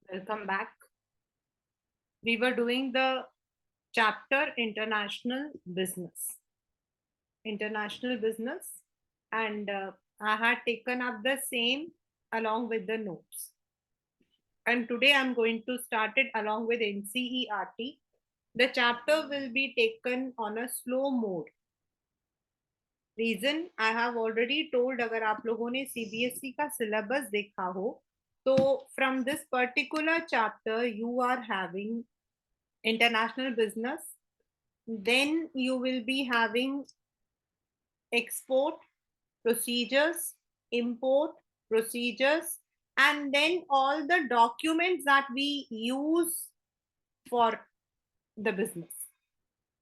Welcome back. We were doing the chapter International Business. International Business, and I had taken up the same along with the notes. And today I'm going to start it along with NCERT. The chapter will be taken on a slow mode. Reason I have already told, अगर आप लोगों ने CBSE का syllabus देखा हो तो from this particular chapter you are having international business, then you will be having export procedures, import procedures, and then all the documents that we use for the business,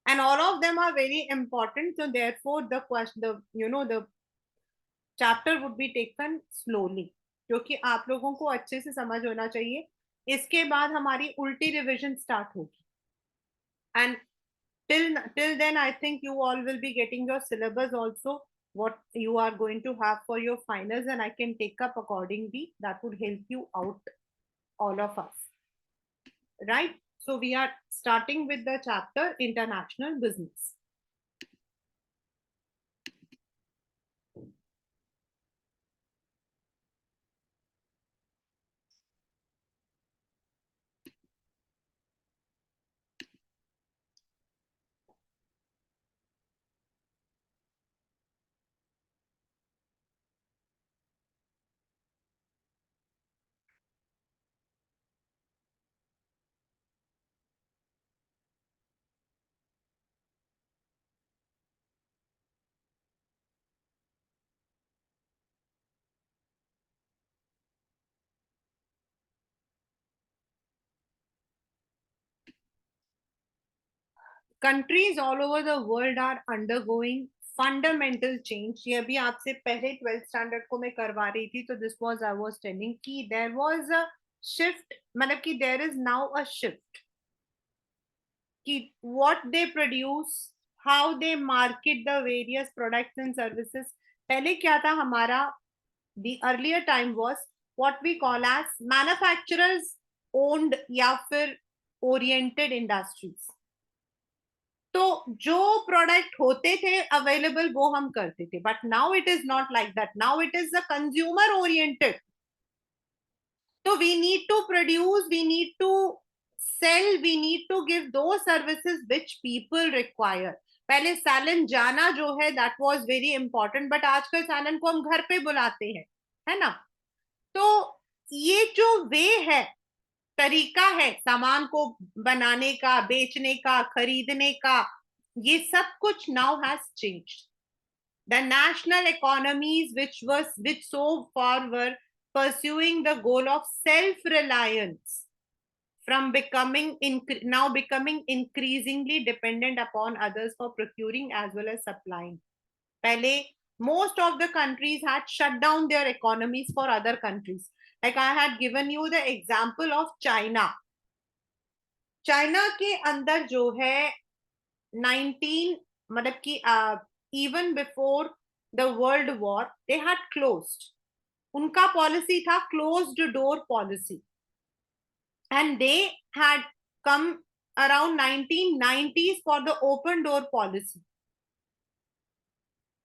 and all of them are very important. So therefore the question, the chapter would be taken slowly, क्योंकि आप लोगों को अच्छे से समझ होना चाहिए. इसके बाद हमारी उल्टी रिविजन स्टार्ट होगी, and till then I think you all will be getting your syllabus also, what you are going to have for your finals, and I can take up accordingly. That would help you out, all of us, right? So we are starting with the chapter International Business. Countries all over the world are undergoing fundamental change. ये अभी आपसे पहले 12th standard को मैं करवा रही थी, तो this was I was telling कि देयर वाज अ शिफ्ट, मतलब कि there is now a shift कि what they produce, how they market the various products and services. पहले क्या था हमारा, the earlier time was what we call as manufacturers owned या फिर ओरिएंटेड इंडस्ट्रीज. तो जो प्रोडक्ट होते थे अवेलेबल वो हम करते थे, but now it is not like that. Now it is the consumer oriented. तो we need to produce, we need to sell, we need to give those services which people require. पहले salon जाना जो है that was very important, but आजकल salon को हम घर पे बुलाते हैं, है ना. तो ये जो वे है, तरीका है सामान को बनाने का, बेचने का, खरीदने का, ये सब कुछ now has changed. The national economies which so far were pursuing the goal of self-reliance from now becoming increasingly dependent upon others for procuring as well as supplying. Pehle, most of the countries had shut down their economies for other countries. Like I had given you the example of China. China के अंदर जो है 19, मतलब कि even before the world war they had closed. उनका policy था closed door policy, and they had come around 1990s for the open door policy.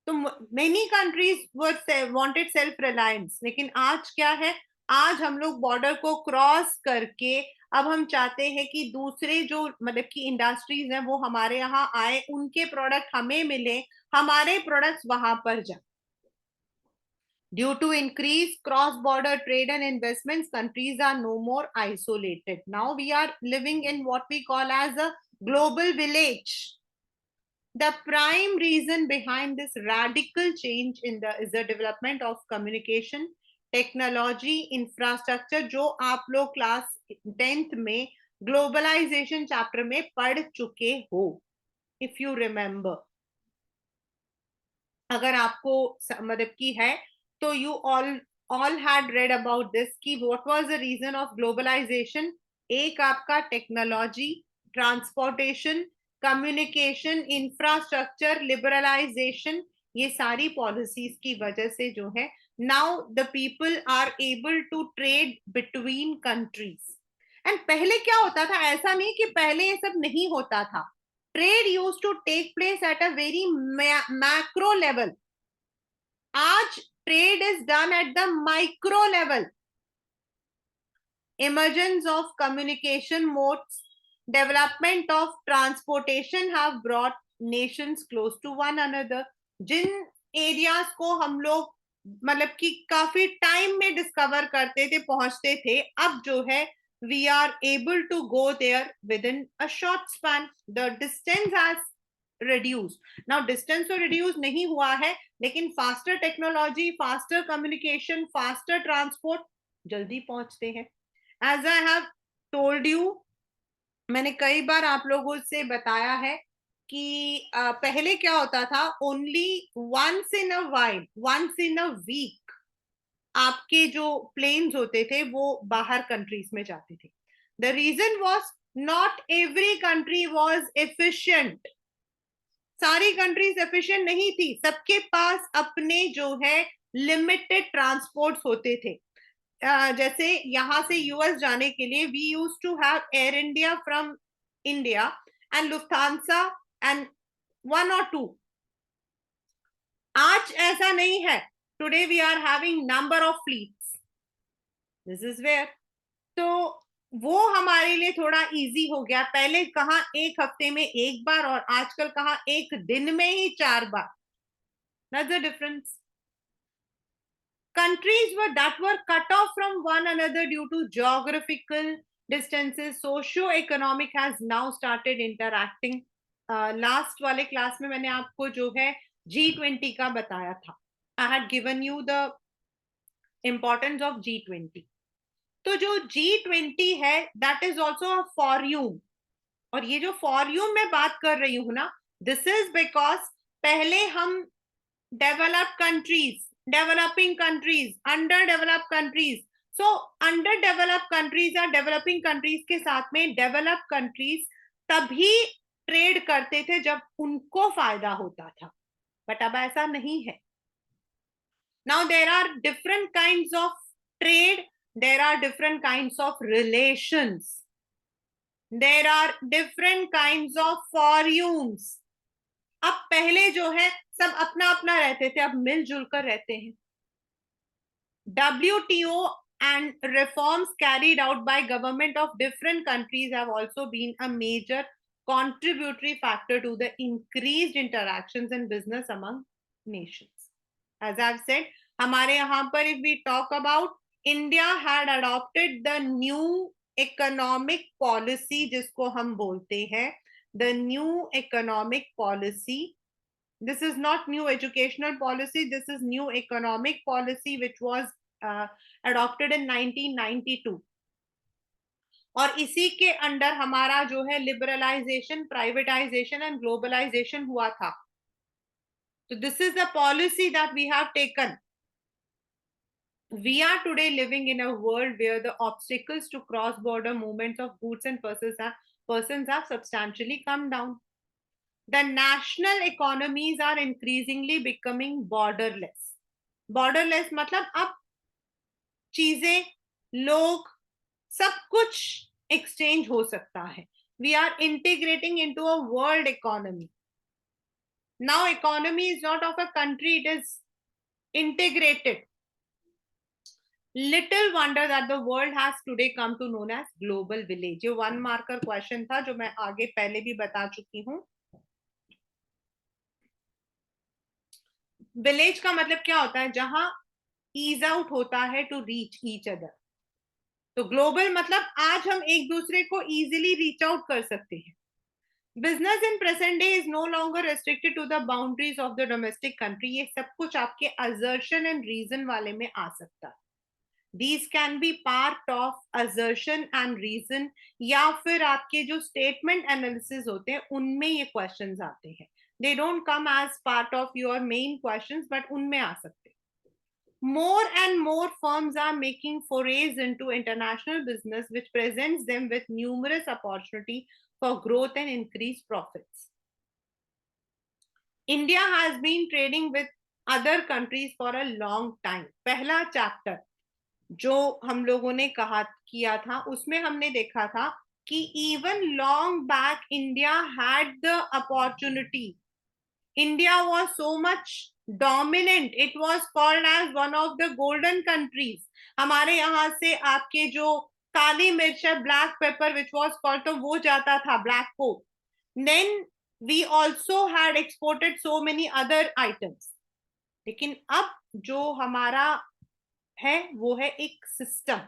तो many countries wanted self reliance. लेकिन आज क्या है, आज हम लोग बॉर्डर को क्रॉस करके अब हम चाहते हैं कि दूसरे जो मतलब की इंडस्ट्रीज हैं वो हमारे यहाँ आए, उनके प्रोडक्ट हमें मिले, हमारे प्रोडक्ट्स वहां पर जाए. Due to increased cross-border trade and investments, countries are no more isolated. Now we are living in what we call as a global village. The prime reason behind this radical change is the development of communication technology infrastructure, जो आप लोग class 10th में globalisation chapter में पढ़ चुके हो, if you remember. अगर आपको मतलब की है तो you all had read about this कि what was the reason of globalization. एक आपका technology, transportation, communication, infrastructure, liberalization, ये सारी पॉलिसीज की वजह से जो है now the people are able to trade between countries. And पहले क्या होता था, ऐसा नहीं कि पहले ये सब नहीं होता था. Trade use to take place at a very macro level. आज trade is done at the micro level. Emergence of communication modes, development of transportation have brought nations close to one another. जिन areas को हम लोग मतलब कि काफी time में discover करते थे, पहुंचते थे, अब जो है we are able to go there within a short span. The distance has reduced. Now distance तो reduce नहीं हुआ है, लेकिन faster technology, faster communication, faster transport, जल्दी पहुंचते हैं. As I have told you, मैंने कई बार आप लोगों से बताया है कि पहले क्या होता था, only once in a while, once in a week आपके जो प्लेन्स होते थे वो बाहर कंट्रीज में जाते थे. The reason was not every country was efficient. सारी कंट्रीज एफिशिएंट नहीं थी, सबके पास अपने जो है लिमिटेड ट्रांसपोर्ट्स होते थे. जैसे यहां से यूएस जाने के लिए we use to have Air India from India and Lufthansa and one और टू. आज ऐसा नहीं है. Today we are having number of fleets. This is where. तो वो हमारे लिए थोड़ा इजी हो गया. पहले कहा एक हफ्ते में एक बार, और आजकल कहा एक दिन में ही 4 बार. That's the difference. Countries that were cut off from one another due to geographical distances, socio-economic has now started interacting. Last वाले क्लास में मैंने आपको जो है G20 का बताया था. I had given you the importance of G20. तो जो G20 है, that is also a forum. और ये जो forum मैं बात कर रही हूँ ना, this is because पहले हम developed countries, developing countries, underdeveloped countries. So underdeveloped countries या developing countries के साथ में developed countries तभी ट्रेड करते थे जब उनको फायदा होता था, बट अब ऐसा नहीं है. Now there are different kinds of trade, there are different kinds of relations, there are different kinds of forums. अब पहले जो है सब अपना अपना रहते थे, अब मिलजुल कर रहते हैं. WTO and reforms carried out by government of different countries have also been a major contributory factor to the increased interactions and business among nations. As I've said, हमारे यहाँ पर if we talk about, India had adopted the new economic policy जिसको हम बोलते हैं the new economic policy. This is not new educational policy, this is new economic policy which was adopted in 1992. और इसी के अंडर हमारा जो है लिबरलाइजेशन, प्राइवेटाइजेशन एंड ग्लोबलाइजेशन हुआ था. So this is the policy that we have taken. We are today living in a world where the obstacles to cross-border movements of goods and persons have substantially come down. The national economies are increasingly becoming borderless. Borderless मतलब अब चीजें, लोग, सब कुछ exchange हो सकता है. We are integrating into a world economy. Now economy is not of a country, it is integrated. Little wonder that the world has today come to known as global village. ये 1 marker question था जो मैं आगे पहले भी बता चुकी हूँ. विलेज का मतलब क्या होता है, जहां ईज आउट होता है टू रीच ईच अदर. तो ग्लोबल मतलब आज हम एक दूसरे को इजीली रीच आउट कर सकते हैं. Business in present day is no longer restricted to the boundaries of the domestic country. ये सब कुछ आपके असर्शन एंड रीजन वाले में आ सकता है. These can be part of assertion and reason, या फिर आपके जो statement analysis होते हैं उनमें ये questions आते हैं. They don't come as part of your main questions, but उनमें आ सकते हैं. More and more firms are making forays into international business, which presents them with numerous opportunities for growth and increased profits. India has been trading with other countries for a long time. पहला chapter जो हम लोगों ने कहा किया था उसमें हमने देखा था कि even long back India had the opportunity. India was so much dominant. It was called as one of the golden countries. हमारे यहाँ से आपके जो काली मिर्च है, black pepper which was called, तो वो जाता था, black pope. Then we also had exported so many other items. लेकिन अब जो हमारा है वो है एक system.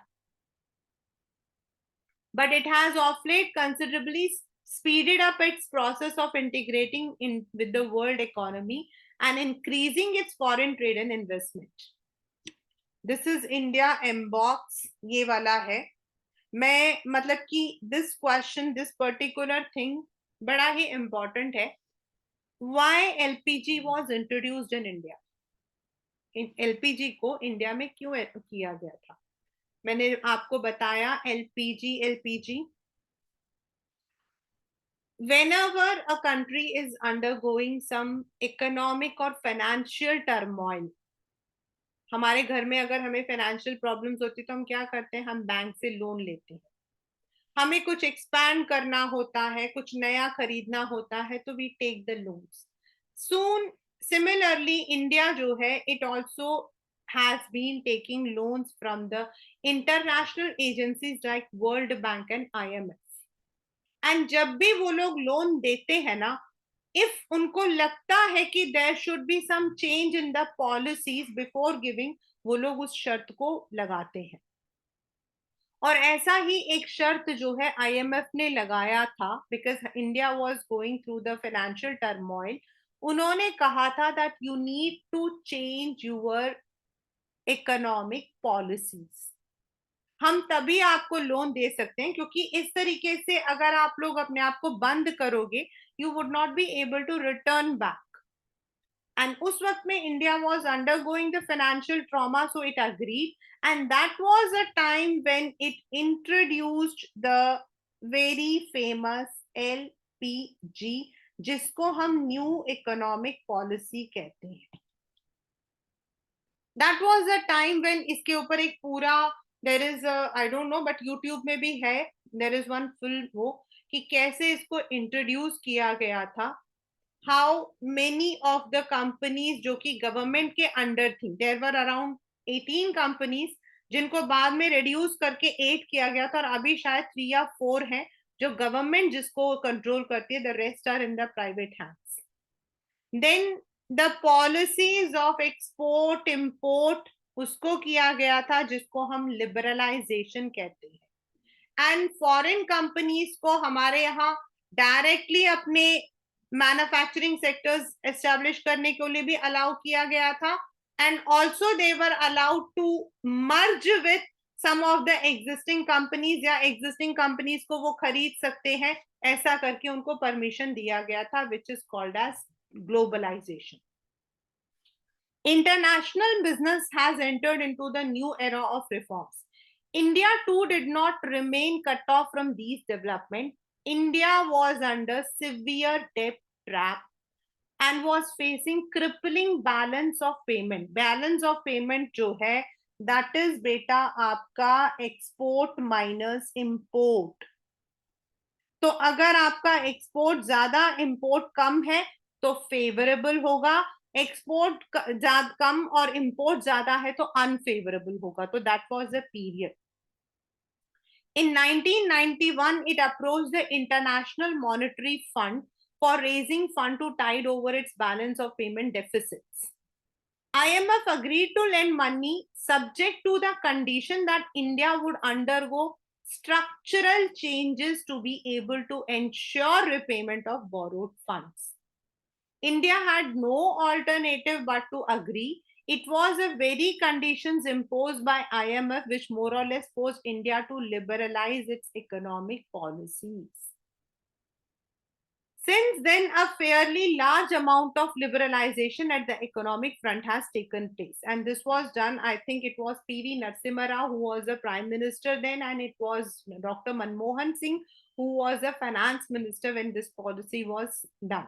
But it has of late considerably speeded up its process of integrating in with the world economy and increasing its foreign trade and investment. This is India Mbox, ये वाला है. मैं मतलब कि this question, this particular thing बड़ा ही important है. Why LPG was introduced in India? LPG को India में क्यों किया गया था? मैंने आपको बताया LPG. Whenever a country is undergoing some economic or financial turmoil, हमारे घर में अगर हमें फाइनेंशियल प्रॉब्लम्स होती तो हम क्या करते हैं? हम बैंक से लोन लेते हैं. हमें कुछ एक्सपैंड करना होता है, कुछ नया खरीदना होता है, तो we take the loans. Soon similarly India जो है, it also has been taking loans from the international agencies like World Bank and IMF. And जब भी वो लोग लोन देते हैं ना, इफ उनको लगता है कि there should be some change in the policies before giving, वो लोग उस शर्त को लगाते हैं. और ऐसा ही एक शर्त जो है आईएमएफ ने लगाया था, because India was going through the financial turmoil. उन्होंने कहा था that you need to change your economic policies. हम तभी आपको लोन दे सकते हैं, क्योंकि इस तरीके से अगर आप लोग अपने आप को बंद करोगे, you would not be able to return back. And उस वक्त में India was undergoing the financial trauma, so it agreed and that was a time when it introduced the very famous LPG, जिसको हम न्यू इकोनॉमिक पॉलिसी कहते हैं. That was a time when इसके ऊपर एक पूरा there is I don't know but YouTube में भी है, देर इज वन फुल वो कि कैसे इसको इंट्रोड्यूस किया गया था. How many of the companies जो कि गवर्नमेंट के अंडर थी, देर वर अराउंड 18 कंपनीज जिनको बाद में रिड्यूस करके 8 किया गया था, और अभी शायद 3 या 4 हैं जो गवर्नमेंट जिसको कंट्रोल करती है. The rest are in the private hands. Then the policies of export import उसको किया गया था, जिसको हम लिबरलाइजेशन कहते हैं. एंड फॉरेन कंपनीज को हमारे यहाँ डायरेक्टली अपने मैन्युफैक्चरिंग सेक्टर्स एस्टेब्लिश करने के लिए भी अलाउ किया गया था. And also they were allowed to merge with some of the existing companies, या एग्जिस्टिंग कंपनीज को वो खरीद सकते हैं, ऐसा करके उनको परमिशन दिया गया था, which is called as globalization. International business has entered into the new era of reforms. India too did not remain cut off from these developments. India was under severe debt trap and was facing crippling balance of payment. Balance of payment जो है, that is बेटा आपका export minus import. तो अगर आपका export ज्यादा import कम है तो फेवरेबल होगा, एक्सपोर्ट कम और इंपोर्ट ज्यादा है तो अनफेवरेबल होगा. तो that was the period. In 1991, it approached the International Monetary Fund for raising fund to tide over its balance of payment deficits. IMF agreed to lend money subject to the condition that India would undergo structural changes to be able to ensure repayment of borrowed funds. India had no alternative but to agree. It was a very conditions imposed by IMF which more or less forced India to liberalize its economic policies. Since then, a fairly large amount of liberalization at the economic front has taken place. And this was done, I think it was P.V. Narasimha Rao who was the Prime Minister then, and it was Dr. Manmohan Singh who was the Finance Minister when this policy was done.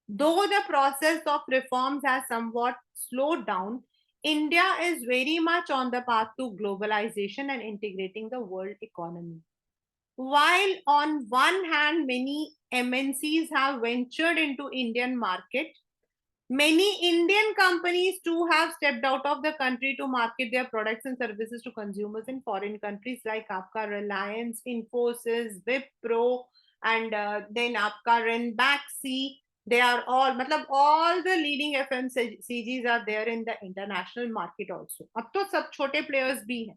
Though the process of reforms has somewhat slowed down, India is very much on the path to globalization and integrating the world economy. While on one hand, many MNCs have ventured into Indian market, many Indian companies too have stepped out of the country to market their products and services to consumers in foreign countries like आपका Reliance, Infosys, Wipro, and then आपका Ranbaxy. They are all, मतलब all the leading FMCGs are there in the international market also. अब तो सब छोटे players भी हैं,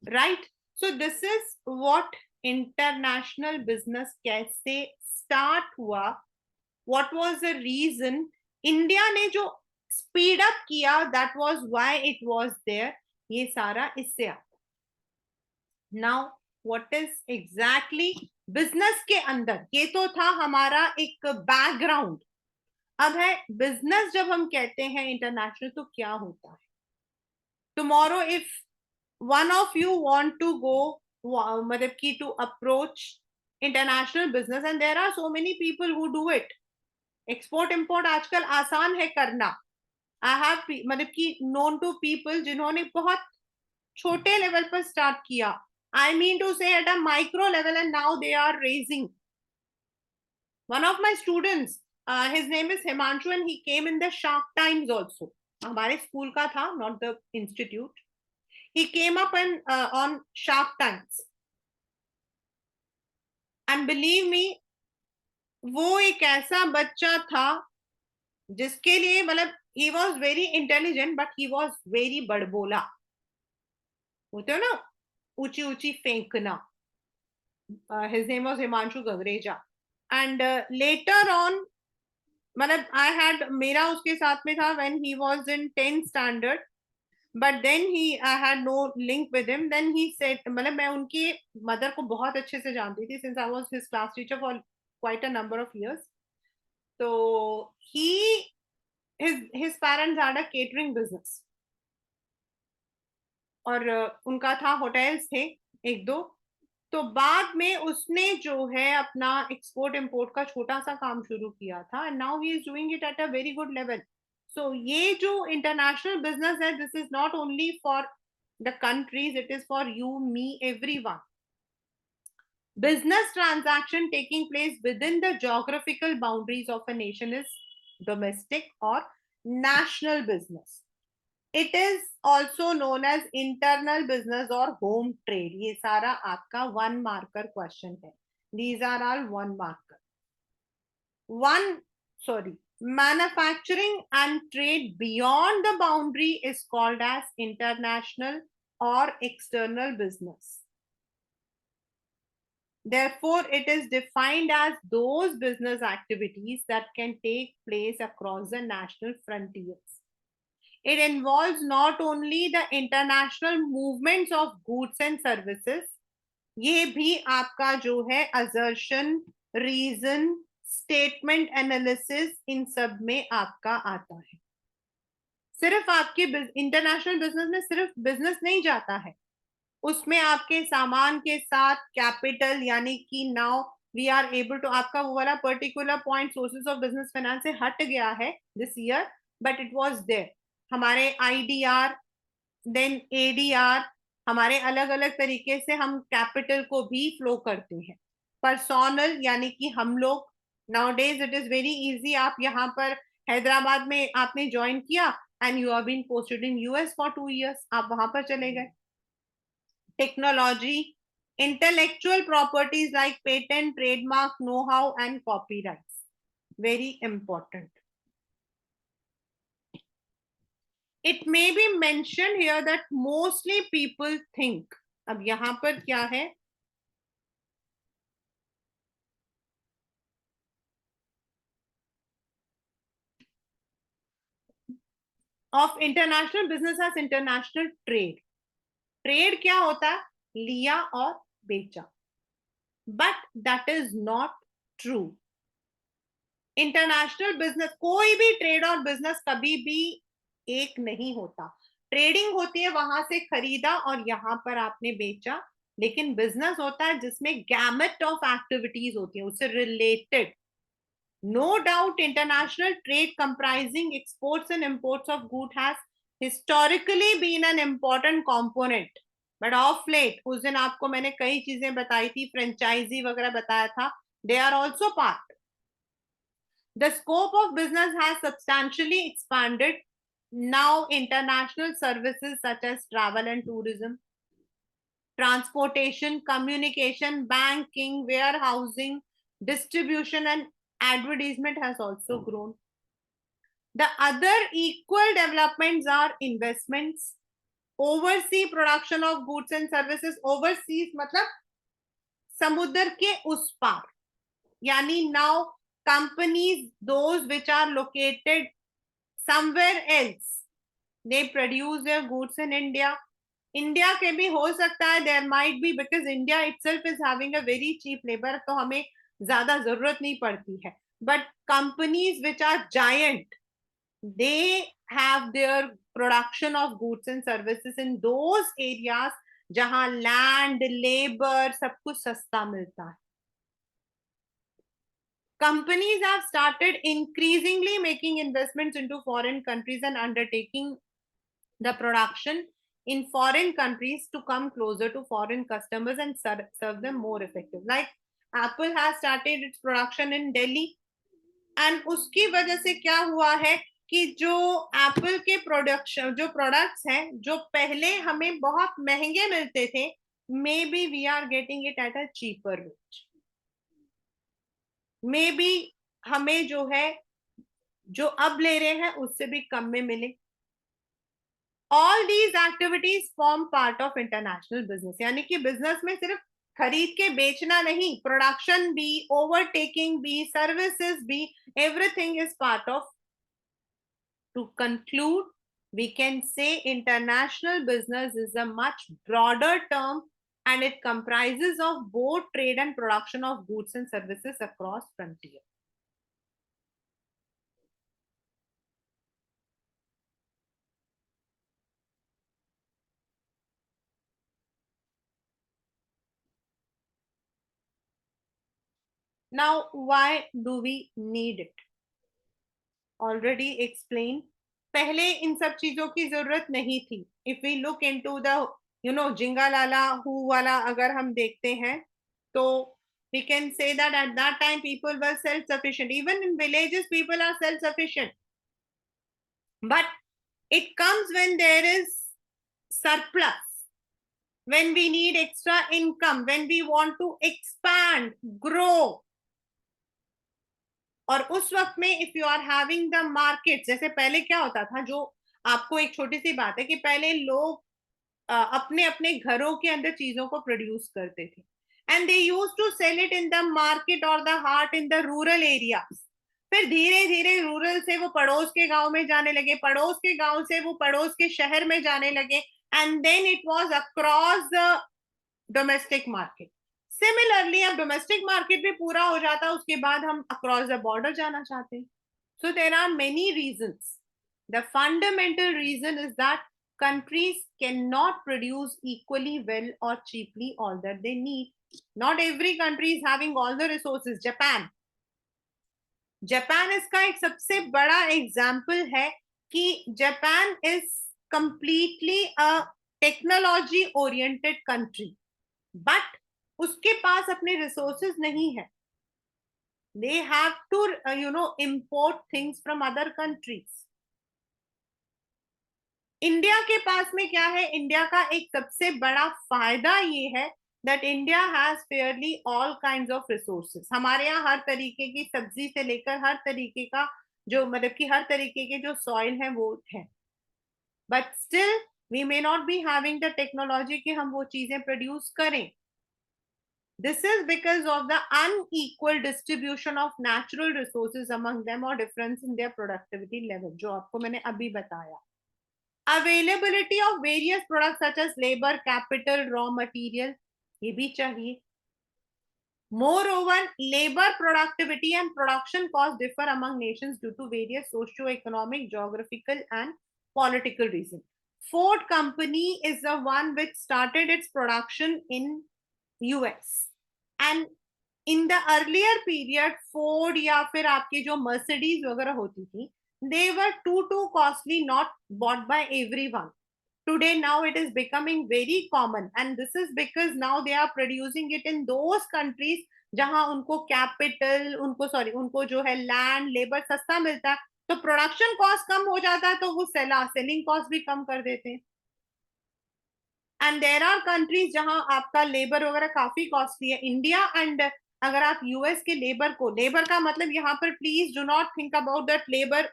right? So this is what international business कैसे start हुआ. What was the reason? India ने जो स्पीड अप किया, that was why it was there. ये सारा इससे आता. Now what is exactly business के अंदर, ये तो था हमारा एक बैकग्राउंड. अब है बिजनेस. जब हम कहते हैं इंटरनेशनल तो क्या होता है? Tomorrow if one of you want to go, मतलब की to approach international business, and there are so many people who do it. Export import आजकल आसान है करना. आई हैव मतलब कि नोन टू पीपल जिन्होंने बहुत छोटे लेवल पर स्टार्ट किया. I mean to say at a micro level, and now they are raising. One of my students, his name is Himanshu, and he came in the Shark Times also. हमारे school का था, not the institute. He came up and on Shark Times, and believe me, वो एक ऐसा बच्चा था जिसके लिए, मतलब he was very intelligent but he was very बड़बोला. होते हो ना, ऊंची ऊंची फेंकना. his name was Himanshu Gagreja, and later on, मतलब I had, मेरा उसके साथ में था when he was in 10th standard, but then I had no link with him. Then he said, मतलब मैं उनकी मदर को बहुत अच्छे से जानती थी since I was his class teacher for quite a number of years. So his parents had a catering business, और उनका था होटल्स थे एक दो. तो बाद में उसने जो है अपना एक्सपोर्ट इंपोर्ट का छोटा सा काम शुरू किया था, and now he is doing it at a very good level. So ये जो इंटरनेशनल बिजनेस है, this is not only for the countries, it is for you, me, everyone. Business transaction taking place within the geographical boundaries of a nation is domestic or national business. It is also known as internal business or home trade. ये सारा आपका one marker question है. These are all one marker. Manufacturing and trade beyond the boundary is called as international or external business. Therefore, it is defined as those business activities that can take place across the national frontiers. It involves not only the international movements of goods and services, ये भी आपका जो है assertion, reason, statement analysis, इन सब में आपका आता है. सिर्फ आपके इंटरनेशनल बिजनेस में सिर्फ बिजनेस नहीं जाता है, उसमें आपके सामान के साथ कैपिटल, यानी कि now we are able to, आपका वो वाला particular point sources of business finance से हट गया है this year, but it was there. हमारे आईडीआर, देन एडीआर, हमारे अलग अलग तरीके से हम कैपिटल को भी फ्लो करते हैं. पर्सोनल, यानी कि हम लोग, now days it is very easy. आप यहाँ पर हैदराबाद में आपने ज्वाइन किया and you are been posted in US for 2 years, आप वहां पर चले गए. Technology, intellectual properties like patent, trademark, know-how, and copyrights. Very important. It may be mentioned here that mostly people think. अब यहाँ पर क्या है? Of international business as international trade. Trade क्या होता है? लिया और बेचा. But that is not true. International business, कोई भी ट्रेड और बिजनेस कभी भी एक नहीं होता. ट्रेडिंग होती है, वहां से खरीदा और यहां पर आपने बेचा. लेकिन बिजनेस होता है जिसमें गैमेट ऑफ एक्टिविटीज होती है उससे related. No doubt, international trade comprising exports and imports of goods has historically been an important component. But of late, उस दिन आपको मैंने कई चीजें बताई थी, फ्रेंचाइजी वगैरह बताया था, they are also part. The scope of business has substantially expanded. Now, international services such as travel and tourism, transportation, communication, banking, warehousing, distribution, and advertisement has also grown. The other equal developments are investments, overseas production of goods and services. Overseas मतलब समुद्र के उस पार, यानी now companies those which are located somewhere else, they produce their goods in India. India के भी हो सकता है, there might be, because India itself is having a very cheap labour, तो हमें ज्यादा जरूरत नहीं पड़ती है. But companies which are giant, they have their production of goods and services in those areas जहां लैंड, लेबर, सब कुछ सस्ता मिलता है. Companies have started increasingly making investments into foreign countries and undertaking the production in foreign countries to come closer to foreign customers and serve them more effective. Like Apple has started its production in Delhi, and उसकी वजह से क्या हुआ है कि जो Apple के production, जो प्रोडक्ट्स हैं, जो पहले हमें बहुत महंगे मिलते थे, maybe we are getting it at a cheaper rate. Maybe हमें जो है, जो अब ले रहे हैं उससे भी कम में मिले. All these activities form part of international business. यानी कि बिजनेस में सिर्फ खरीद के बेचना नहीं, प्रोडक्शन भी, ओवरटेकिंग भी, सर्विसेज भी, everything is part of. To conclude, we can say international business is a much broader term, and it comprises of both trade and production of goods and services across frontiers. Now, why do we need it? Already explained. पहले इन सब चीजों की जरूरत नहीं थी. If we look into the जिंगालाला हु वाला अगर हम देखते हैं, तो we can say that at that time people were self sufficient. Even in villages people are self sufficient. But it comes when there is surplus, when we need extra income, when we want to expand, grow. और उस वक्त में if you are having the market, जैसे पहले क्या होता था, जो आपको एक छोटी सी बात है कि पहले लोग अपने अपने घरों के अंदर चीजों को प्रोड्यूस करते थे, and they use to sell it in the market और the heart in the rural areas. फिर धीरे धीरे रूरल से वो पड़ोस के गांव में जाने लगे, पड़ोस के गांव से वो पड़ोस के शहर में जाने लगे, and then it was across the domestic market. Similarly अब डोमेस्टिक मार्केट भी पूरा हो जाता, उसके बाद हम अक्रॉस द बॉर्डर जाना चाहते हैं. So there are many reasons. The fundamental reason is that countries cannot produce equally well or cheaply all that they need. Not every country is having all the resources. Japan इसका एक सबसे बड़ा example है कि Japan is completely a technology oriented country, but उसके पास अपने resources नहीं है. They have to import things from other countries. India के पास में क्या है? इंडिया का एक सबसे बड़ा फायदा ये है that India has Fairlie all kinds of resources. हमारे यहाँ हर तरीके की सब्जी से लेकर हर तरीके का जो मतलब कि हर तरीके के जो सॉइल है वो है, but still we may not be having the technology कि हम वो चीजें प्रोड्यूस करें. This is because of the unequal distribution of natural resources among them or difference in their productivity level, जो आपको मैंने अभी बताया. Availability of various products such as labor, capital, raw material, ये भी चाहिए. Moreover, labor productivity and production costs differ among nations due to various socio-economic, geographical, and political reasons. Ford Company is the one which started its production in US, and in the earlier period Ford या फिर आपकी जो Mercedes वगैरह होती थी, they were too costly, not bought by everyone. Today now it is becoming very common, and this is because now they are producing it in those countries जहां उनको capital, उनको जो है लैंड लेबर सस्ता मिलता है, तो प्रोडक्शन कॉस्ट कम हो जाता है, तो वो सेलिंग कॉस्ट भी कम कर देते हैं. एंड देर आर कंट्रीज जहां आपका लेबर वगैरह काफी कॉस्टली है. इंडिया एंड अगर आप यूएस के लेबर का मतलब यहाँ पर please do not think about that labour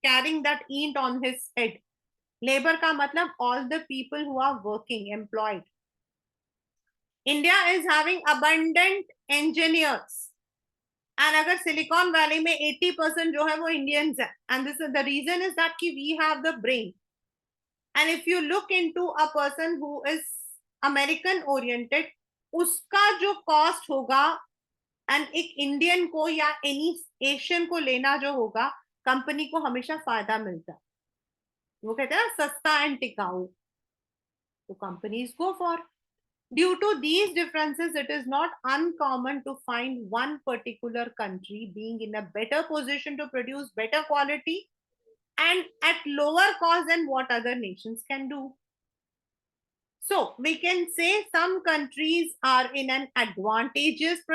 carrying that ईंट ऑन हिज हेड. लेबर का मतलब all the people who are working, employed. India is having abundant engineers. And अगर सिलिकॉन वैली में 80% जो है वो इंडियंस है. And this is the reason is that कि we have the brain. And if you look into a person who is American oriented, उसका जो cost होगा एंड एक इंडियन को या एनी एशियन को लेना जो होगा, कंपनी को हमेशा फायदा मिलता है. वो कहते हैं ना सस्ता एंड टिकाऊ, तो companies go for. Due to these differences, it is not uncommon to find one particular country being in a better position to produce better quality and at lower cost than what other nations can do. So we can say some countries are in an advantageous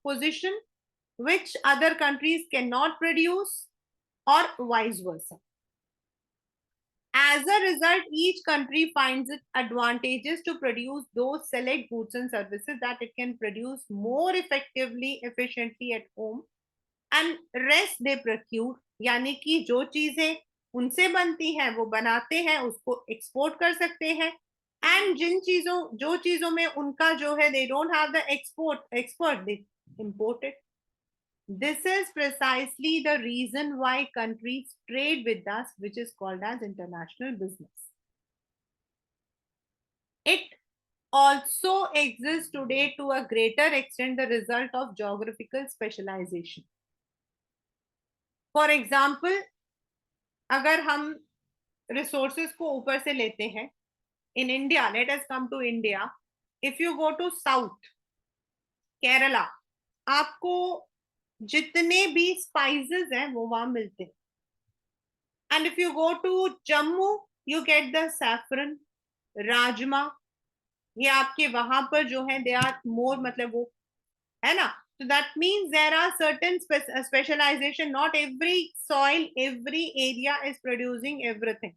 position which other countries cannot produce, or vice versa. As a result, each country finds it advantageous to produce those select goods and services that it can produce more effectively, efficiently at home, and rest they procure. यानी कि जो चीजें उनसे बनती हैं वो बनाते हैं, उसको एक्सपोर्ट कर सकते हैं. एंड जो चीजों में उनका जो है they don't have the expert, they import it. This is precisely the reason why countries trade with us, which is called as international business. It also exists today to a greater extent the result of geographical specialization. For example, अगर हम resources को ऊपर से लेते हैं, in India, let us come to India. If you go to South, Kerala, आपको जितने भी स्पाइसेस हैं वो वहां मिलते हैं. And if you go to Jammu, you get the saffron, rajma, ये आपके वहां पर जो है दे आर मोर, मतलब वो है ना. So that means there are certain specialization. Not every soil, every area is producing everything.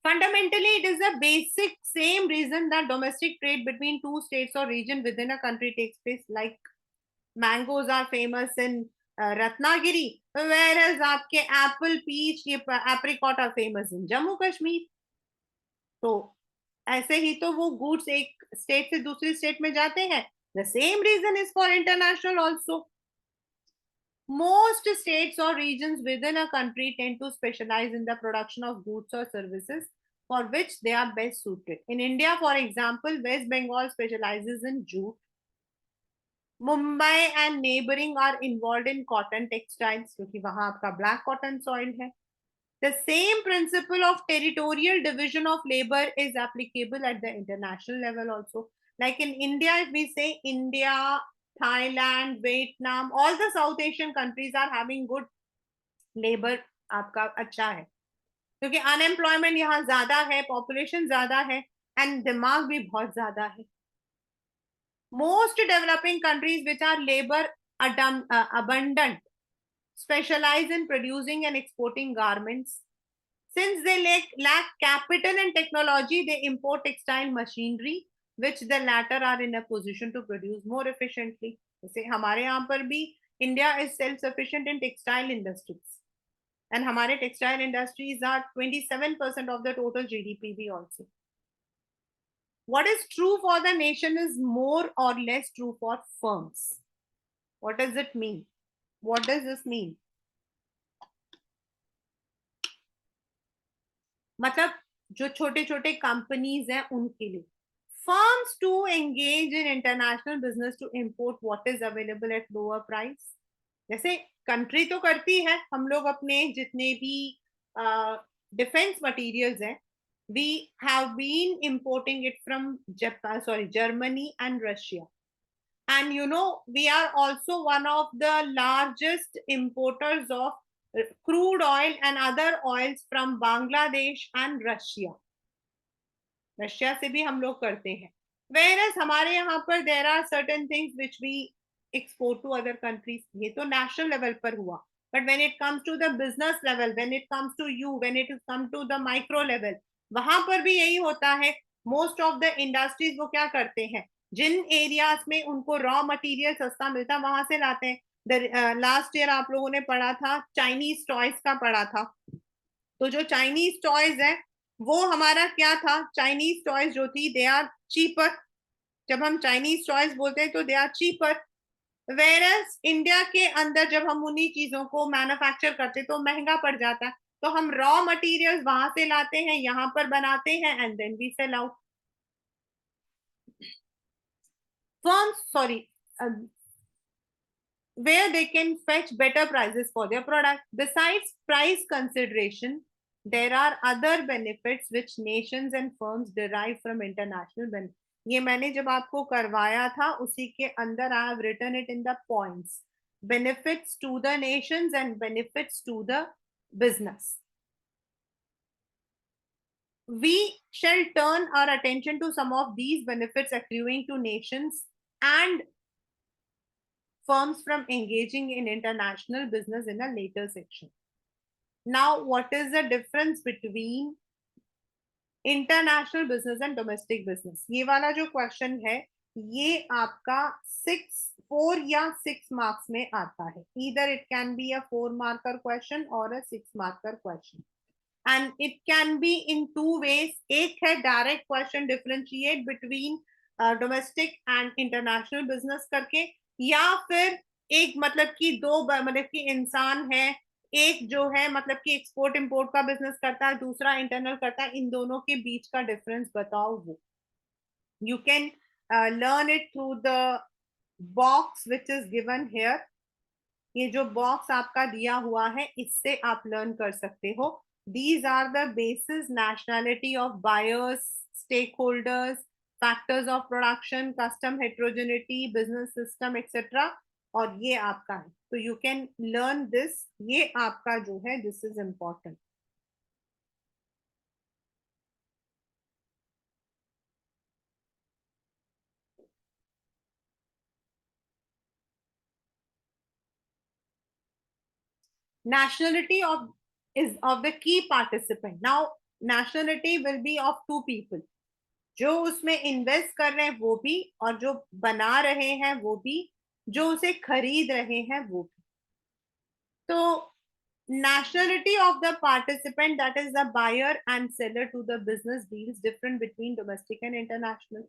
Fundamentally, it is a basic same reason that domestic trade between two states or region within a country takes place. Like mangoes are famous in Ratnagiri, whereas आपके apple, peach, ये apricot are famous in Jammu Kashmir. तो ऐसे ही तो वो goods एक state से दूसरी state में जाते हैं. The same reason is for international also. Most states or regions within a country tend to specialize in the production of goods or services for which they are best suited. In India, for example, West Bengal specializes in jute. Mumbai and neighboring are involved in cotton textiles क्योंकि वहां आपका black cotton soil है. The same principle of territorial division of labor is applicable at the international level also. Like in India, if we say India, Thailand, Vietnam, all the South Asian countries are having good labor, आपका अच्छा है क्योंकि unemployment यहाँ ज्यादा है, population ज्यादा है, and दिमाग भी बहुत ज्यादा है. Most developing countries which are labor abundant specialize in producing and exporting garments. Since they lack capital and technology, they import textile machinery, which the latter are in a position to produce more efficiently. जैसे हमारे यहाँ पर भी India is self-sufficient in textile industries, and हमारे textile industries are 27% of the total GDP भी also. What is true for the nation is more or less true for firms. What does it mean? What does this mean? मतलब जो छोटे छोटे companies हैं उनके लिए, firms to engage in international business to import what is available at lower price. जैसे country तो करती है, हम लोग अपने जितने भी डिफेंस मटेरियल्स हैं, we have been importing it from Japan, sorry, Germany and Russia. And we are also one of the largest importers of crude oil and other oils from Bangladesh and Russia. Russia से भी हम लोग करते हैं. Whereas हमारे यहाँ पर there are certain things which we export to other countries. ये तो national level पर हुआ. But when it comes to the business level, when it comes to you, when it comes to the micro level, वहां पर भी यही होता है. Most of the industries वो क्या करते हैं, जिन एरियाज में उनको रॉ मटेरियल सस्ता मिलता है वहां से लाते हैं. लास्ट ईयर आप लोगों ने पढ़ा था, चाइनीज टॉयज का पढ़ा था. तो जो चाइनीज टॉयज है वो हमारा क्या था, चाइनीज टॉयज जो थी दे आर चीपर. जब हम चाइनीज टॉयज बोलते हैं तो they are cheaper. Versus India के अंदर जब हम उन्हीं चीजों को मैन्युफैक्चर करते तो महंगा पड़ जाता है. तो हम रॉ मटेरियल्स वहां से लाते हैं, यहाँ पर बनाते हैं and then we sell out. Firms sorry where they can fetch better prices for their product. Besides price consideration, there are other benefits which nations and firms derive from international benefits. ये मैंने जब आपको करवाया था उसी के अंदर I have written it in the points. Benefits to the nations and benefits to the business. We shall turn our attention to some of these benefits accruing to nations and firms from engaging in international business in a later section. Now, what is the difference between international business and domestic business? ये वाला जो question है ये आपका 4 या 6 marks में आता है. Either it can be a 4 marker question or a 6 marker question. And it can be in two ways. एक है direct question differentiate between domestic and international business करके, या फिर एक मतलब कि दो मतलब कि इंसान है, एक जो है मतलब कि एक्सपोर्ट इंपोर्ट का बिजनेस करता है, दूसरा इंटरनल करता है, इन दोनों के बीच का डिफरेंस बताओ वो. You can learn it through the box which is given here. ये जो बॉक्स आपका दिया हुआ है इससे आप लर्न कर सकते हो. These are the basis: nationality of buyers, stakeholders, factors of production, custom heterogeneity, business system, etc. और ये आपका है. तो you can learn this. ये आपका जो है this is important. Nationality is of the key participant. Now nationality will be of two people. जो उसमें इन्वेस्ट कर रहे हैं वो भी, और जो बना रहे हैं वो भी, जो उसे खरीद रहे हैं वो भी. तो nationality of the participant, that is the buyer and seller to the business deals, different between domestic and international.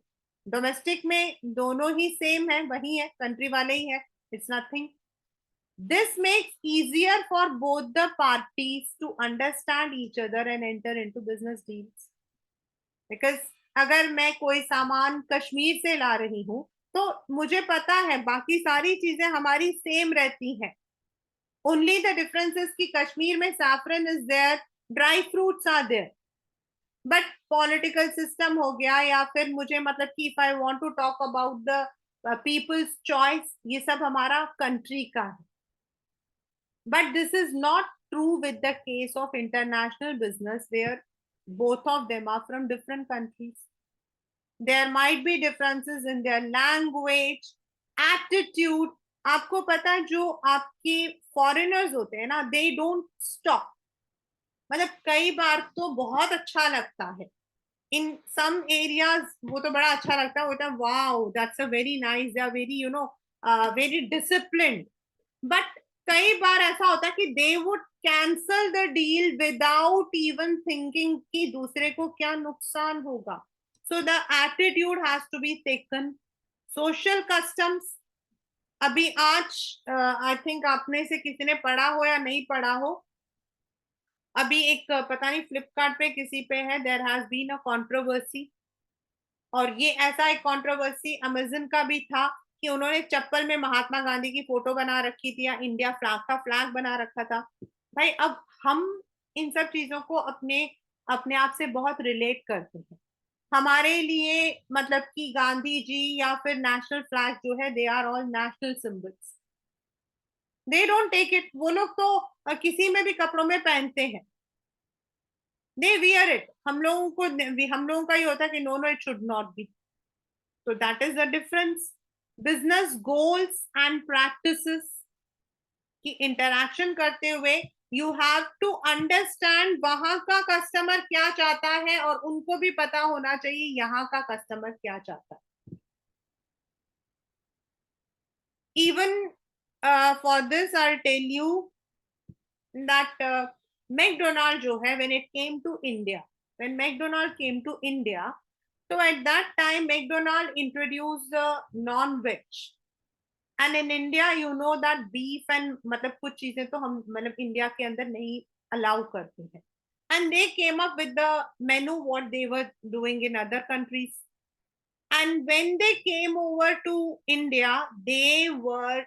Domestic में दोनों ही सेम है, वही है, कंट्री वाले ही है. It's nothing. This makes easier for both the parties to understand each other and enter into business deals. Because अगर मैं कोई सामान कश्मीर से ला रही हूं तो मुझे पता है बाकी सारी चीजें हमारी सेम रहती हैं. ओनली द डिफरेंस इज कि कश्मीर में saffron is there, dry fruits are there. But political system हो गया, या फिर मुझे मतलब कि if I want to talk about the people's choice, ये सब हमारा कंट्री का है. But this is not true with the case of international business where both of them are from different countries. There might be differences in their language, attitude. आपको पता है जो आपके फॉरेनर्स होते हैं ना, they don't stop. मतलब कई बार तो बहुत अच्छा लगता है. In some areas वो तो बड़ा अच्छा लगता है, होता है wow, that's a very nice, they are very very disciplined. But कई बार ऐसा होता है कि they would cancel the deal without even thinking कि दूसरे को क्या नुकसान होगा. So the attitude has to be taken. Social customs, अभी आज आई थिंक आपने से किसी ने पढ़ा हो या नहीं पढ़ा हो, अभी एक पता नहीं फ्लिपकार्ट पे किसी पे है, there has been a controversy. और ये ऐसा एक कंट्रोवर्सी अमेजन का भी था कि उन्होंने चप्पल में महात्मा गांधी की फोटो बना रखी थी या इंडिया फ्लैग का फ्लैग बना रखा था. भाई अब हम इन सब चीजों को अपने अपने आप से बहुत रिलेट करते हैं. हमारे लिए मतलब कि गांधी जी या फिर नेशनल फ्लैग जो है, they are all national symbols, they don't take it. वो लोग तो किसी में भी कपड़ों में पहनते हैं, दे वियर इट। हम लोगों का ही होता है कि no no it should not be. तो that is the difference. Business goals and practices की इंटरैक्शन करते हुए यू हैव टू अंडरस्टैंड वहां का कस्टमर क्या चाहता है, और उनको भी पता होना चाहिए यहाँ का कस्टमर क्या चाहता है। Even for this, I'll tell you that McDonald जो है, when it came to India, when McDonald came to India, so at that time McDonald introduced non-veg, and in India you know that beef and मतलब कुछ चीजें तो हम मतलब India के अंदर नहीं अलाउ करते हैं, and they came up with the menu what they were doing in other countries, and when they came over to India they were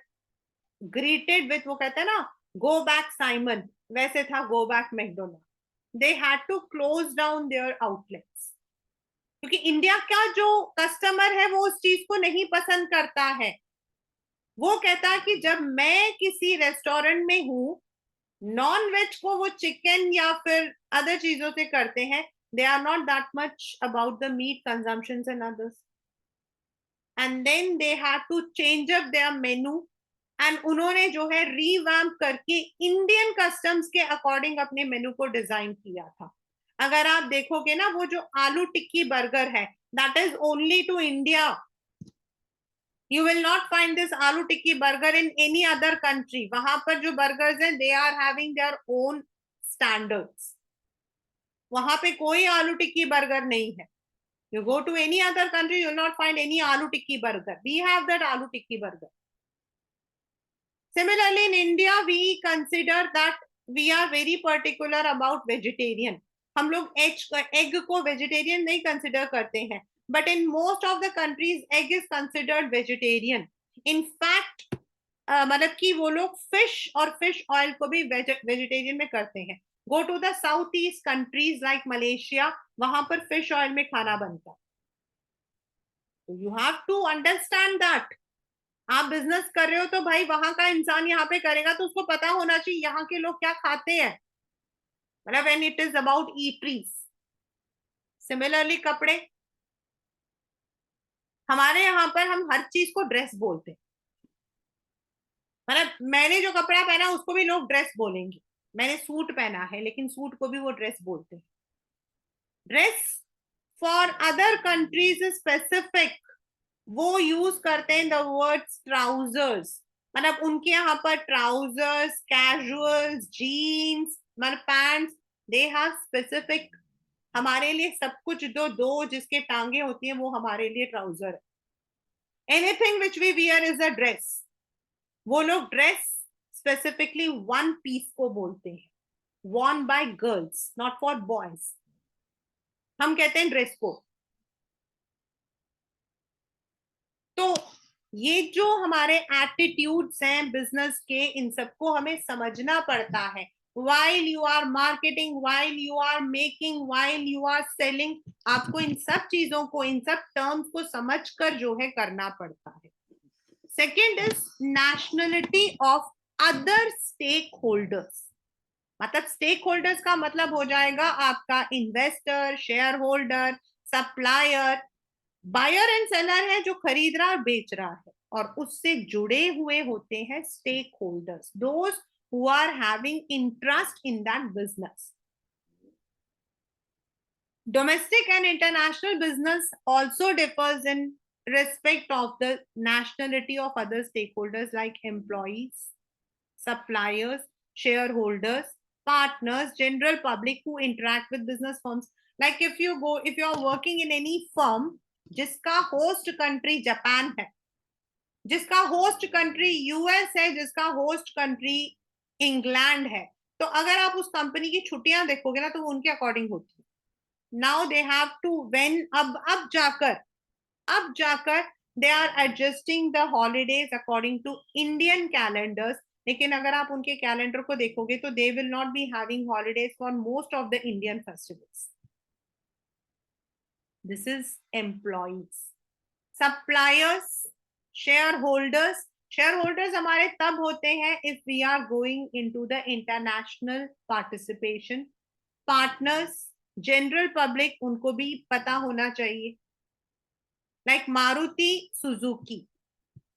greeted with, वो कहते हैं ना, गो बैक साइमन, वैसे था go back McDonald. They had to close down their outlets, क्योंकि India का जो customer है वो उस चीज को नहीं पसंद करता है। वो कहता है कि जब मैं किसी रेस्टोरेंट में हूँ, नॉन वेज को वो चिकन या फिर अदर चीजों से करते हैं, they are not that much about the meat consumption and others, and then they had to change up their menu, and उन्होंने जो है रीवैम्प करके इंडियन कस्टम्स के अकॉर्डिंग अपने मेनू को डिजाइन किया था। अगर आप देखोगे ना, वो जो आलू टिक्की बर्गर है, that is only to India. You will not find this aloo tikki burger in any other country. वहां पर जो बर्गर्स हैं, they are having their own standards. वहां पे कोई आलू टिक्की बर्गर नहीं है। You go to any other country, you will not find any aloo tikki burger. We have that aloo tikki burger. Similarly, in India, we consider that we are very particular about vegetarian. हम लोग egg को vegetarian नहीं consider करते हैं, but in most of the countries, egg is considered vegetarian. In fact, मतलब कि वो लोग fish और fish oil को भी vegetarian में करते हैं। Go to the southeast countries like Malaysia, वहां पर fish oil में खाना बनता है। So you have to understand that आप बिजनेस कर रहे हो तो भाई वहां का इंसान यहाँ पे करेगा तो उसको पता होना चाहिए यहाँ के लोग क्या खाते हैं, मतलब when it is about eateries. Similarly कपड़े, हमारे यहाँ पर हम हर चीज को ड्रेस बोलते हैं। मतलब मैंने जो कपड़ा पहना उसको भी लोग ड्रेस बोलेंगे। मैंने सूट पहना है लेकिन सूट को भी वो ड्रेस बोलते हैं। Dress for other countries specific, वो यूज करते हैं द वर्ड ट्राउजर्स। मतलब उनके यहाँ पर ट्राउजर्स, कैजुअल्स, जीन्स, मतलब पैंट्स, दे हैव स्पेसिफिक। हमारे लिए सब कुछ दो दो जिसके टांगे होती हैं वो हमारे लिए ट्राउजर है। Anything which we wear is a dress. वो लोग ड्रेस स्पेसिफिकली वन पीस को बोलते हैं, worn by girls, not for boys। हम कहते हैं ड्रेस को। तो ये जो हमारे एटीट्यूड्स हैं बिजनेस के, इन सबको हमें समझना पड़ता है। while you are marketing, while you are making, while you are selling, आपको इन सब चीजों को, इन सब टर्म्स को समझकर जो है करना पड़ता है। Second is nationality of other stakeholders. मतलब स्टेक होल्डर्स का मतलब हो जाएगा आपका investor, shareholder, supplier. Buyer and seller है जो खरीद रहा और बेच रहा है, और उससे जुड़े हुए होते हैं stakeholders, those who are having interest in that business. Domestic and international business also differs in respect of the nationality of other stakeholders like employees, suppliers, shareholders, partners, general public who interact with business firms. Like if you are working in any firm जिसका host country Japan है, जिसका host country US है, जिसका host country England है, तो अगर आप उस कंपनी की छुट्टियां देखोगे ना तो वो उनके अकॉर्डिंग होती है। Now they have to when अब जाकर they are adjusting the holidays according to Indian calendars. लेकिन अगर आप उनके कैलेंडर को देखोगे तो they will not be having holidays for most of the Indian festivals. This is employees. Suppliers, shareholders. Shareholders हमारे तब होते हैं if we are going into the international participation. Partners, general public, उनको भी पता होना चाहिए. Like Maruti Suzuki.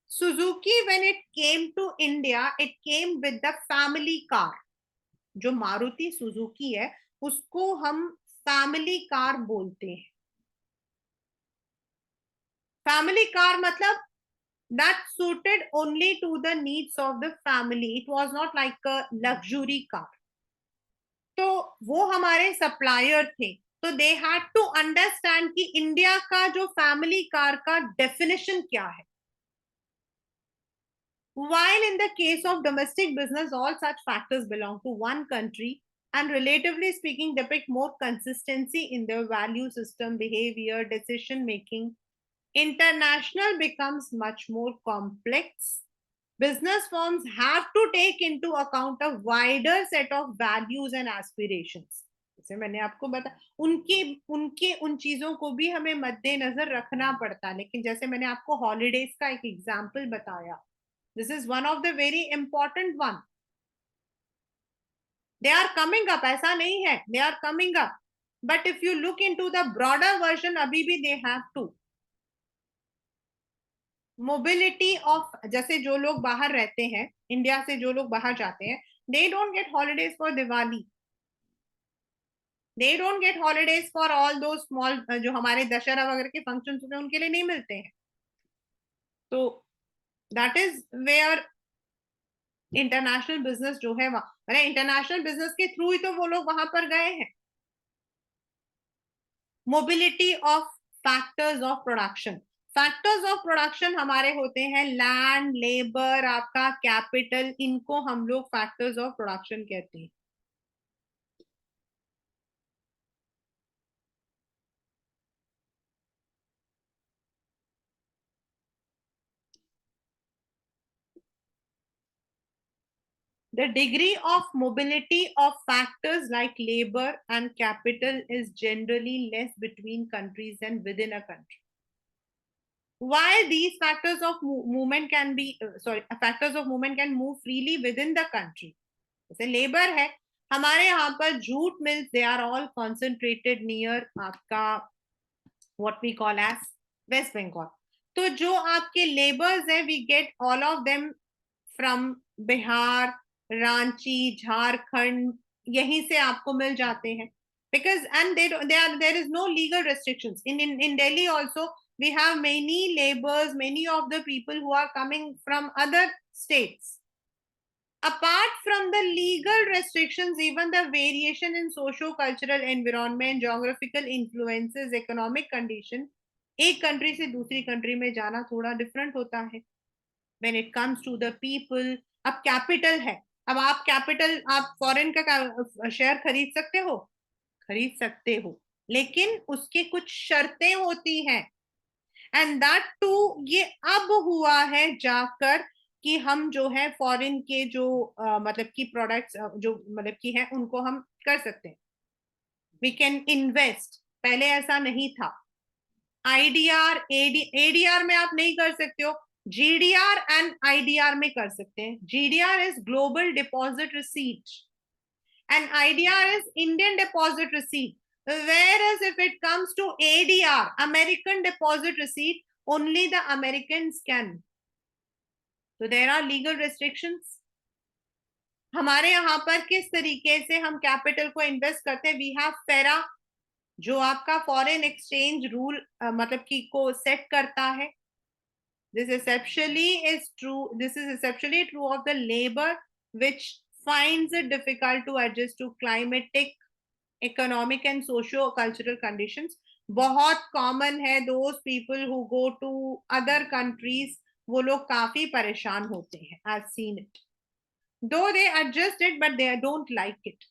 Suzuki, when it came to India, it came with the family car. जो मारुति सुजुकी है उसको हम फैमिली कार बोलते हैं. फैमिली कार मतलब that suited only to the needs of the family. It was not like a luxury car. तो वो हमारे सप्लायर थे. तो दे हैड टू अंडरस्टैंड कि इंडिया का जो फैमिली कार का डेफिनेशन क्या है. While in the case of domestic business, all such factors belong to one country and relatively speaking depict more consistency in their value system, behavior, decision making. International becomes much more complex. Business firms have to take into account a wider set of values and aspirations. जैसे मैंने आपको बता उनके उनके उन चीजों को भी हमें मद्देनजर रखना पड़ता. लेकिन जैसे मैंने आपको हॉलीडेज का एक एग्जांपल बताया, this is one of the very important one. They are coming up, ऐसा नहीं है, they are coming up. But if you look into the broader version, अभी भी they have to. Mobility of, जैसे जो लोग बाहर रहते हैं, इंडिया से जो लोग बाहर जाते हैं, they don't get holidays for Diwali. They don't get holidays for all those small, जो हमारे दशहरा वगैरह के फंक्शंस होते हैं उनके लिए नहीं मिलते हैं. तो that is where international business जो है वहां, इंटरनेशनल बिजनेस के थ्रू ही तो वो लोग वहां पर गए हैं. Mobility of factors of production. Factors of production हमारे होते हैं लैंड, लेबर, आपका कैपिटल, इनको हम लोग फैक्टर्स ऑफ प्रोडक्शन कहते हैं. The degree of mobility of factors like labor and capital is generally less between countries than within a country. While these factors of movement can be factors of movement can move freely within the country. जैसे labour है, हमारे यहाँ पर jute mills, they are all concentrated near आपका what we call as West Bengal. तो जो आपके labours है, we get all of them from Bihar, Ranchi, Jharkhand, यहीं से आपको मिल जाते हैं. because and there is no legal restrictions in Delhi also. We have many laborers, many of the people who are coming from other states. Apart from the legal restrictions, even the variation in socio-cultural environment, geographical influences, economic condition, एक country से दूसरी country में जाना थोड़ा different होता है. When it comes to the people, अब capital है, अब आप कैपिटल, आप फॉरेन का शेयर खरीद सकते हो, लेकिन उसके कुछ शर्तें होती हैं. एंड दैट टू ये अब हुआ है जाकर कि हम जो है फॉरेन के जो मतलब की प्रोडक्ट्स जो मतलब की है उनको हम कर सकते हैं. We can invest. पहले ऐसा नहीं था. आईडीआर, एडीआर में आप नहीं कर सकते हो. जीडीआर एंड आईडीआर में कर सकते हैं. GDR is global deposit receipt and IDR is Indian deposit receipt. Whereas if it comes to ADR, American deposit receipt, only the Americans can. So there are legal restrictions. हमारे यहाँ पर किस तरीके से हम कैपिटल को इन्वेस्ट करते हैं. वी हैव फेरा, जो आपका फॉरेन एक्सचेंज रूल मतलब की को सेट करता है. This is essentially true of the labor, which finds it difficult to adjust to climatic, economic and socio-cultural conditions. बहुत कॉमन है. Those people who go to other countries, वो लोग काफी परेशान होते हैं. I seen it. Though they adjust it but they don't like it.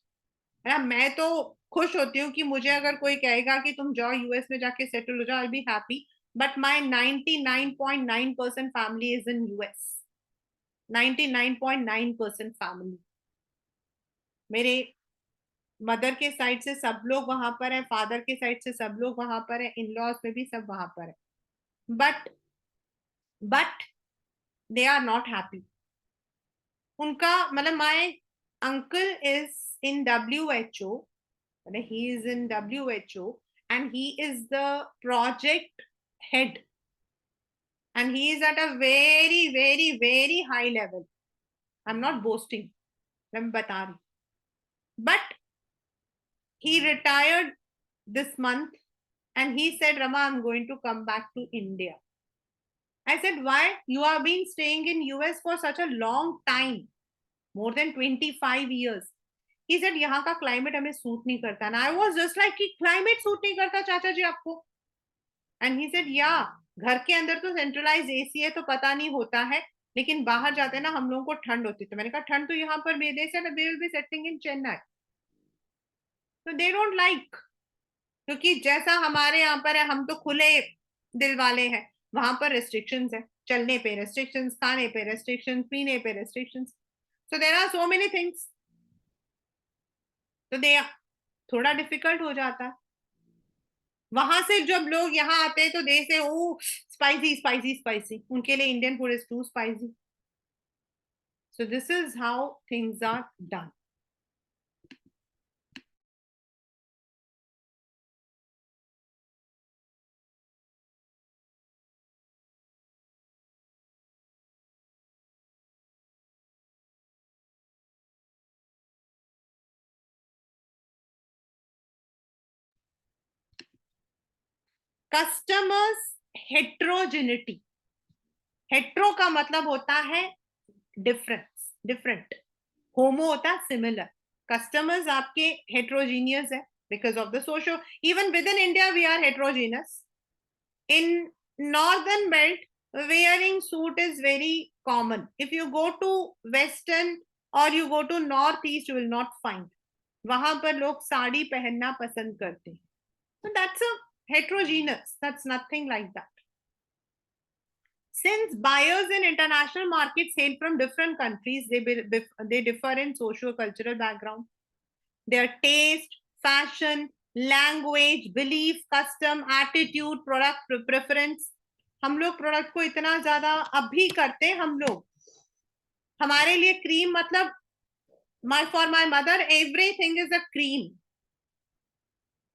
मैं तो खुश होती हूँ कि मुझे अगर कोई कहेगा कि तुम जाओ यूएस में जाके सेटल हो जाओ, I be happy. But my 99.9% family is in US. 99.9% family मेरे मदर के साइड से सब लोग वहां पर है, फादर के साइड से सब लोग वहां पर है, इन लॉज में भी सब वहां पर है, but they are not happy. उनका मतलब my uncle is in WHO, he is in WHO and he is the project head and he is at a very very very high level. I'm not boasting, मैं बता रही, but he retired this month and he said, Rama, I'm going to come back to India. I said, why? You have been staying in US for such a long time, more than 25 years. He said, यहाँ का climate हमें suit नहीं करता. And I was just like, कि climate suit नहीं करता चाचा जी आपको? And he said, yeah, घर के अंदर तो सेंट्रलाइज एसी है तो पता नहीं होता है, लेकिन बाहर जाते हैं ना हम लोगों को ठंड होती है. तो मैंने कहा ठंड तो यहाँ पर भी, they said they will be settling in Chennai. So they don't like, क्योंकि जैसा हमारे यहाँ पर है हम तो खुले दिल वाले हैं, वहां पर रेस्ट्रिक्शंस है, चलने पे रेस्ट्रिक्शंस, खाने पे रेस्ट्रिक्शंस, पीने पे restrictions, so there are so many things, तो दे थोड़ा डिफिकल्ट हो जाता है. वहां से जब लोग यहाँ आते हैं तो दे से ओ स्पाइसी स्पाइसी स्पाइसी, उनके लिए Indian food is too spicy. So this is how things are done. Customers heterogeneity, hetero का मतलब होता है डिफरेंस, डिफरेंट, होमो होता है सिमिलर. कस्टमर्स आपके हेट्रोजीनियस है because of the social, even within India we are heterogeneous. In northern belt wearing suit is very common. If you go to western or you go to northeast you will not find, वहां पर लोग साड़ी पहनना पसंद करते हैं. So that's a heterogeneous, that's nothing like that. Since buyers in international markets hail from different countries, they differ in socio-cultural background, their taste, fashion, language, belief, custom, attitude, product preference. हम लोग product को इतना ज्यादा अब भी करते हैं हम लोग. हमारे लिए क्रीम मतलब for my mother everything is a cream.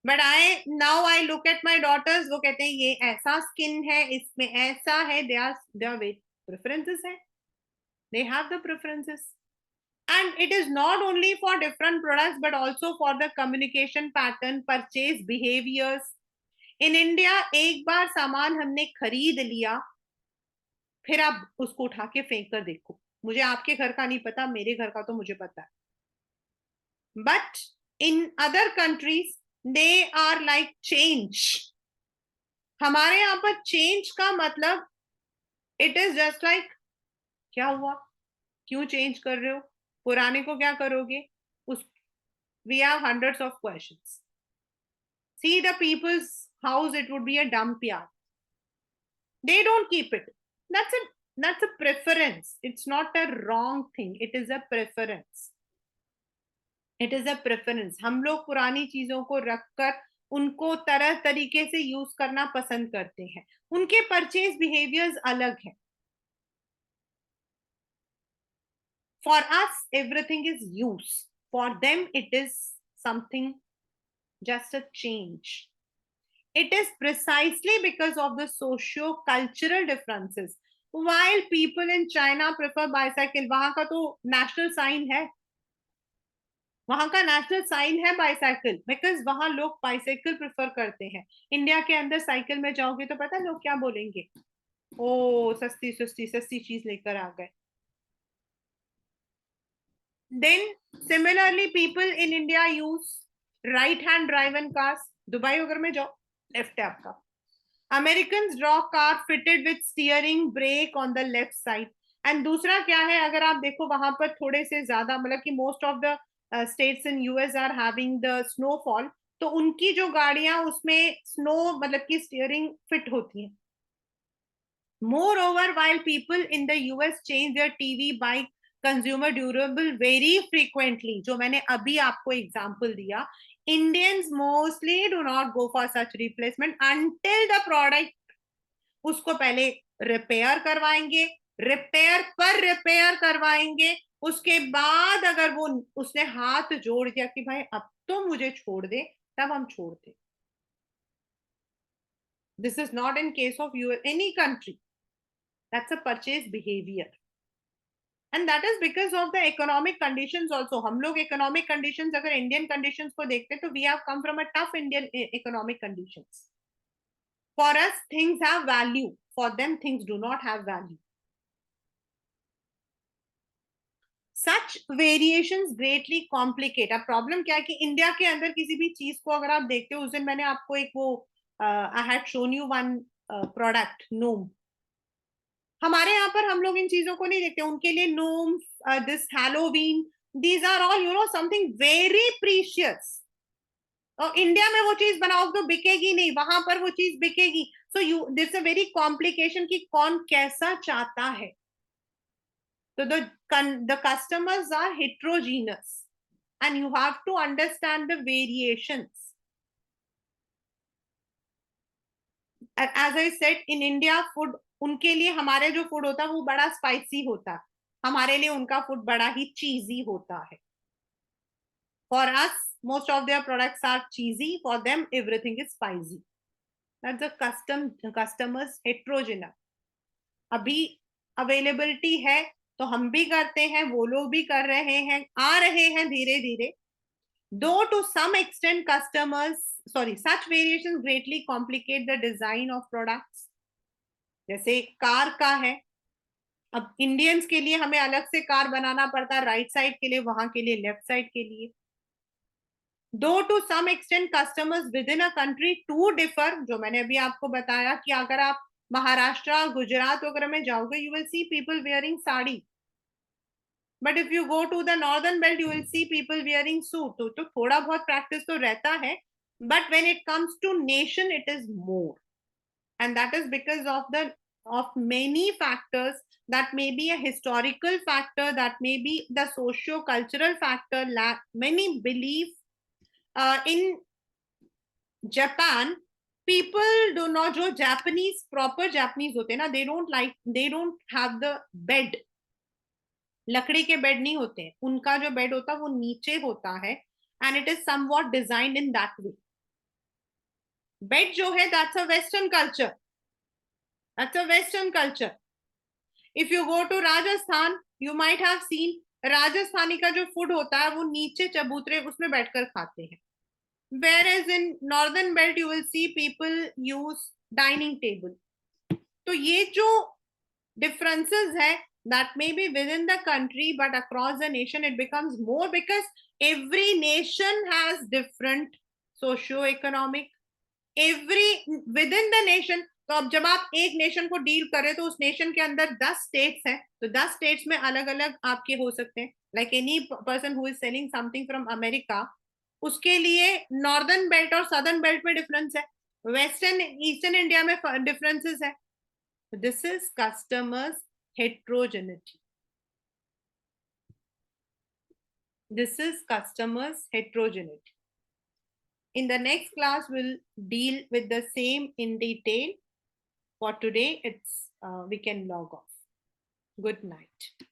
But I look at my daughters, वो कहते हैं ये ऐसा स्किन है, इसमें ऐसा है, दे आर प्रेफरेंसेस है, they have the preferences. And it is not only for different products but also for the communication pattern, purchase behaviors. In India एक बार सामान हमने खरीद लिया, फिर आप उसको उठा के फेंक कर देखो, मुझे आपके घर का नहीं पता, मेरे घर का तो मुझे पता है. But in other countries they are like change. हमारे यहाँ पर चेंज का मतलब इट इज जस्ट लाइक क्या हुआ, क्यों चेंज कर रहे हो, पुराने को क्या करोगे, उस we have hundreds of questions. See the people's house, it would be a dump yard, they don't keep it. That's a preference, it's not a wrong thing, it is a preference. It is a preference. हम लोग पुरानी चीजों को रखकर उनको तरह तरीके से यूज करना पसंद करते हैं. उनके परचेज बिहेवियर्स अलग है. For us everything is use, for them it is something, just a change. It is precisely because of the socio-cultural differences. While people in China prefer bicycle, वहां का तो नेशनल साइन है, वहां का national sign है bicycle, because वहां लोग bicycle prefer करते हैं. इंडिया के अंदर साइकिल में जाओगे तो पता है लोग क्या बोलेंगे, ओ सस्ती सस्ती सस्ती चीज लेकर आ गए. Then similarly people in India use right hand drive in cars. Dubai अगर में जाओ लेफ्ट है आपका. American draw car fitted with steering brake on the left side. And दूसरा क्या है, अगर आप देखो वहां पर थोड़े से ज्यादा मतलब कि most of the states in US are having the snowfall, तो उनकी जो गाड़ियां उसमें स्नो मतलब की स्टीयरिंग फिट होती है. Moreover, while people in the US change their TV bike consumer durable very frequently, जो मैंने अभी आपको एग्जांपल दिया, Indians mostly do not go for such replacement until the product, उसको पहले रिपेयर करवाएंगे, रिपेयर पर रिपेयर करवाएंगे, उसके बाद अगर वो उसने हाथ जोड़ दिया कि भाई अब तो मुझे छोड़ दे, तब हम छोड़ दे. This is not in case of you any country. That's a purchase behavior. And that is because of the economic conditions also. हम लोग economic conditions अगर Indian conditions को देखते तो we have come from a tough Indian economic conditions. For us things have value, for them things do not have value. Such variations greatly complicate. अब problem क्या है कि इंडिया के अंदर किसी भी चीज को अगर आप देखते हो, उस दिन मैंने आपको एक वो I had shown you one product gnome. हमारे यहाँ पर हम लोग इन चीजों को नहीं देखते, उनके लिए gnome, this Halloween, these are all you know something very precious. और इंडिया में वो चीज बनाओ तो बिकेगी नहीं, वहां पर वो चीज बिकेगी. So you this a very complication कि कौन कैसा चाहता है. So the customers are heterogeneous and you have to understand the variations. As I said, in India food, उनके लिए हमारे जो फूड होता है वो बड़ा स्पाइसी होता है, हमारे लिए उनका फूड बड़ा ही चीजी होता है. For us, most of their products are cheesy. For them, everything is spicy. That's the customers heterogeneous. अभी अवेलेबिलिटी है तो हम भी करते हैं, वो लोग भी कर रहे हैं, आ रहे हैं धीरे धीरे. Though to some extent such variations greatly complicate the design of products. जैसे कार का है, अब इंडियंस के लिए हमें अलग से कार बनाना पड़ता है, राइट साइड के लिए, वहां के लिए लेफ्ट साइड के लिए. Though to some extent customers within a country too differ, जो मैंने अभी आपको बताया कि अगर आप महाराष्ट्र, गुजरात वगैरह में जाओगे, you will see people wearing sari. But if you go to the northern belt you will see people wearing suit. तो थोड़ा बहुत प्रैक्टिस तो रहता है, but when it comes to nation it is more. And that is because of the of many factors. That may be a historical factor, that may be the socio-cultural factor. Many believe in Japan, people do not, जो Japanese proper Japanese होते हैं ना, they don't have the bed. लकड़ी के bed नहीं होते हैं, उनका जो बेड होता है वो नीचे होता है, and it is somewhat designed in that way. Bed जो है that's a western culture, that's a western culture. If you go to Rajasthan you might have seen, Rajasthani का जो फूड होता है वो नीचे चबूतरे उसमें बैठकर खाते हैं. whereas in northern belt you will see people use dining table. तो ये जो differences है, that may be within the country but across the nation it becomes more because every nation has different socio-economic, every within the nation. तो अब जब आप एक nation को डील करें तो उस नेशन के अंदर 10 स्टेट्स हैं, तो 10 स्टेट्स में अलग अलग आपके हो सकते हैं. Like any person who is selling something from America, उसके लिए नॉर्दर्न बेल्ट और सदर्न बेल्ट में डिफरेंस है, वेस्टर्न ईस्टर्न इंडिया में डिफरेंसेस है. This is customers heterogeneity. This is customers heterogeneity. In the next class, we'll deal with the same in detail. For today, we can log off. Good night.